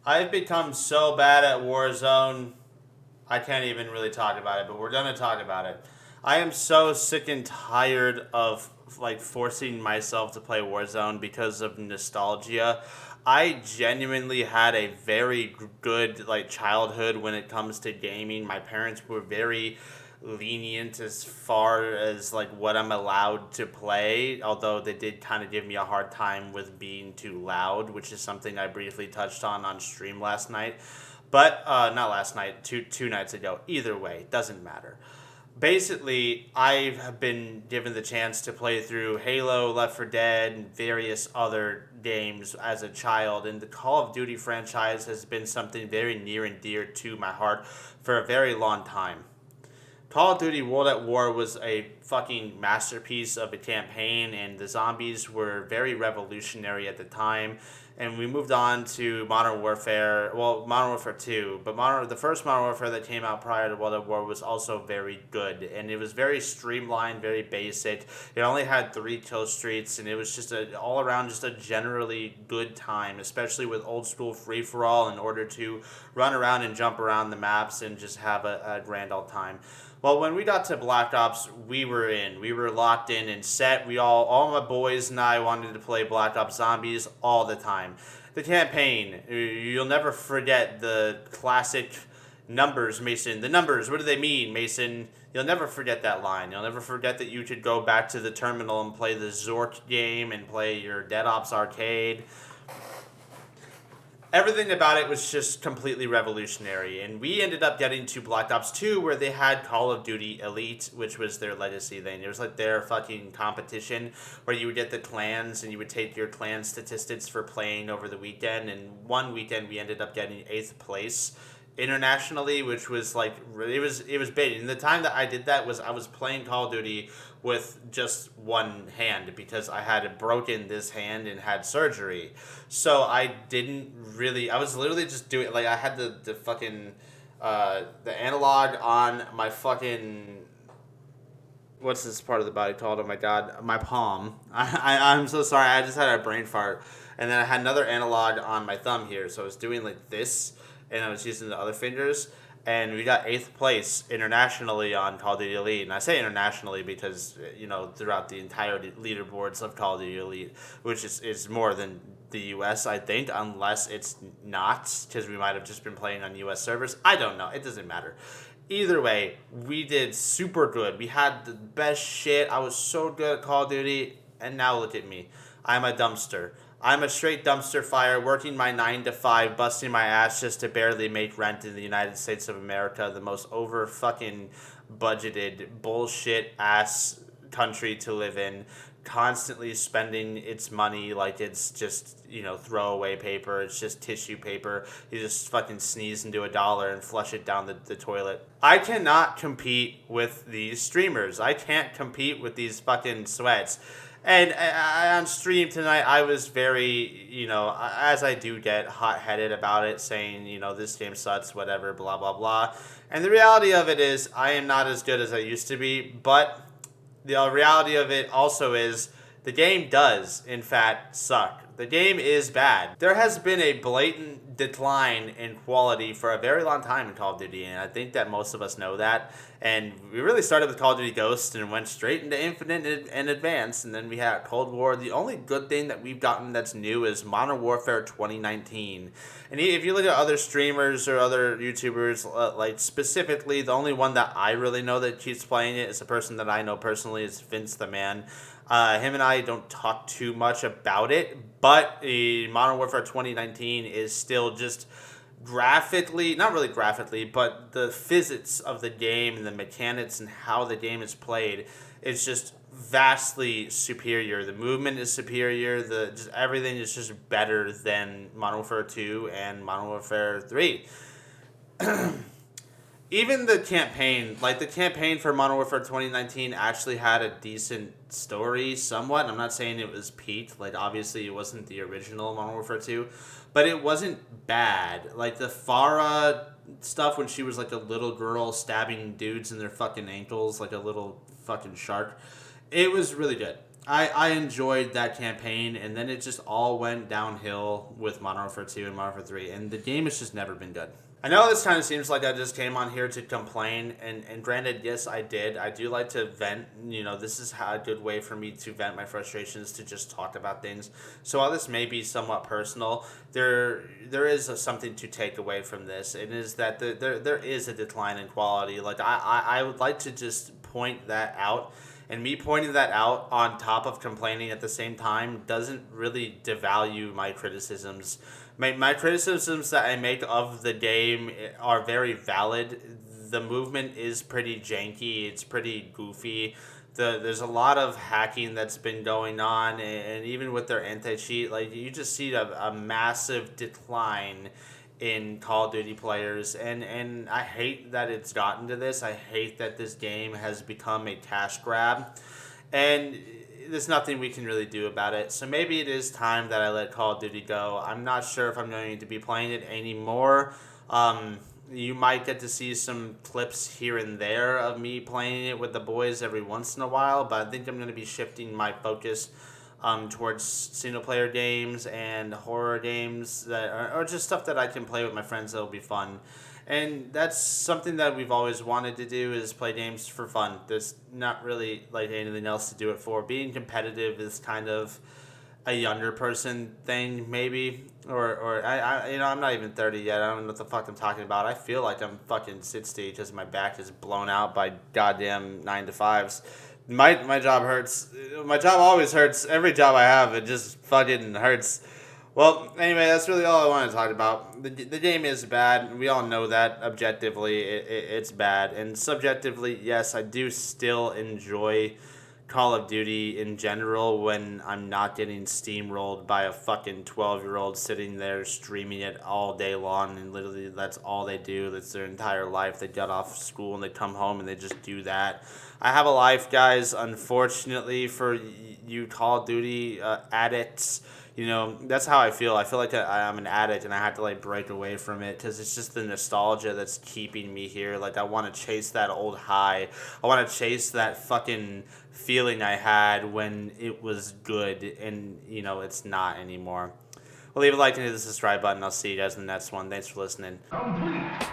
I've become so bad at Warzone, I can't even really talk about it, but we're gonna talk about it. I am so sick and tired of like forcing myself to play Warzone because of nostalgia. I genuinely had a very good like childhood when it comes to gaming. My parents were very lenient as far as like what I'm allowed to play, although they did kind of give me a hard time with being too loud, which is something I briefly touched on stream last night. But not last night, two nights ago. Either way, doesn't matter. Basically, I have been given the chance to play through Halo, Left 4 Dead, and various other games as a child, and the Call of Duty franchise has been something very near and dear to my heart for a very long time. Call of Duty World at War was a fucking masterpiece of a campaign, and the zombies were very revolutionary at the time. And we moved on to Modern Warfare. Well, Modern Warfare 2, but the first Modern Warfare that came out prior to World at War was also very good, and it was very streamlined, very basic. It only had 3 kill streaks, and it was just a all around just a generally good time, especially with old school free for all. In order to run around and jump around the maps and just have a grand old time. Well, when we got to Black Ops, we were in. We were locked in and set. All my boys and I wanted to play Black Ops Zombies all the time. The campaign, you'll never forget the classic numbers, Mason. The numbers, what do they mean, Mason? You'll never forget that line. You'll never forget that you could go back to the terminal and play the Zork game and play your Dead Ops arcade. Everything about it was just completely revolutionary. And we ended up getting to Black Ops 2 where they had Call of Duty Elite, which was their legacy thing. It was like their fucking competition where you would get the clans and you would take your clan statistics for playing over the weekend. And one weekend we ended up getting 8th place internationally, which was like it was big. And the time that I did that was I was playing Call of Duty with just one hand because I had broken this hand and had surgery. So I didn't really. I was literally just doing like I had the fucking the analog on my fucking what's this part of the body called? Oh my god, my palm. I'm so sorry. I just had a brain fart, and then I had another analog on my thumb here. So I was doing like this, and I was using the other fingers. And we got 8th place internationally on Call of Duty Elite. And I say internationally because, throughout the entire leaderboards of Call of Duty Elite, which is more than the US, I think, unless it's not, because we might have just been playing on US servers. I don't know. It doesn't matter. Either way, we did super good. We had the best shit. I was so good at Call of Duty. And now look at me. I'm a dumpster. I'm a straight dumpster fire, working my 9 to 5, busting my ass just to barely make rent in the United States of America, the most over fucking budgeted bullshit ass country to live in. Constantly spending its money like it's just, throwaway paper. It's just tissue paper. You just fucking sneeze into $1 and flush it down the toilet. I cannot compete with these streamers. I can't compete with these fucking sweats. And on stream tonight, I was very, as I do get hot-headed about it, saying, this game sucks, whatever, blah, blah, blah. And the reality of it is, I am not as good as I used to be, but the reality of it also is, the game does, in fact, suck. The game is bad. There has been a blatant decline in quality for a very long time in Call of Duty, and I think that most of us know that. And we really started with Call of Duty Ghost and went straight into Infinite and Advanced, and then we had Cold War. The only good thing that we've gotten that's new is Modern Warfare 2019. And if you look at other streamers or other YouTubers, like specifically, the only one that I really know that keeps playing it is a person that I know personally, is Vince the Man. Him and I don't talk too much about it, but Modern Warfare 2019 is still just graphically, not really graphically, but the physics of the game and the mechanics and how the game is played is just vastly superior. The movement is superior. Just everything is just better than Modern Warfare 2 and Modern Warfare 3. Even the campaign, like the campaign for Modern Warfare 2019 actually had a decent story somewhat. I'm not saying it was peaked. Like, obviously it wasn't the original Modern Warfare 2, but it wasn't bad. Like, the Farah stuff when she was like a little girl stabbing dudes in their fucking ankles like a little fucking shark. It was really good. I enjoyed that campaign, and then it just all went downhill with Modern Warfare 2 and Modern Warfare 3, and the game has just never been good. I know this kind of seems like I just came on here to complain, and granted, yes, I did. I do like to vent. You know, this is a good way for me to vent my frustrations, to just talk about things. So while this may be somewhat personal, there is something to take away from this. It is that there is a decline in quality. Like, I would like to just point that out. And me pointing that out on top of complaining at the same time doesn't really devalue my criticisms. My criticisms that I make of the game are very valid. The movement is pretty janky, it's pretty goofy. There's a lot of hacking that's been going on, and even with their anti-cheat, like, you just see a massive decline in Call of Duty players, and I hate that it's gotten to this. I hate that this game has become a cash grab, and there's nothing we can really do about it. So maybe it is time that I let Call of Duty go. I'm not sure if I'm going to be playing it anymore. You might get to see some clips here and there of me playing it with the boys every once in a while, but I think I'm going to be shifting my focus towards single player games and horror games that are, or just stuff that I can play with my friends that'll be fun. And that's something that we've always wanted to do, is play games for fun. There's not really like anything else to do it for. Being competitive is kind of a younger person thing, maybe. Or I'm not even 30 yet. I don't know what the fuck I'm talking about. I feel like I'm fucking 60 because my back is blown out by goddamn 9 to 5s. My job hurts. My job always hurts. Every job I have, it just fucking hurts. Well, anyway, that's really all I want to talk about. The game is bad. We all know that. Objectively, it's bad. And subjectively, yes, I do still enjoy Call of Duty in general when I'm not getting steamrolled by a fucking 12-year-old sitting there streaming it all day long, and literally that's all they do. That's their entire life. They get off school and they come home and they just do that. I have a life, guys, unfortunately, for you Call of Duty addicts. You know, that's how I feel. I feel like I'm an addict and I have to, like, break away from it because it's just the nostalgia that's keeping me here. Like, I want to chase that old high. I want to chase that fucking feeling I had when it was good, and, you know, it's not anymore. Well, leave a like and hit the subscribe button. I'll see you guys in the next one. Thanks for listening. Complete.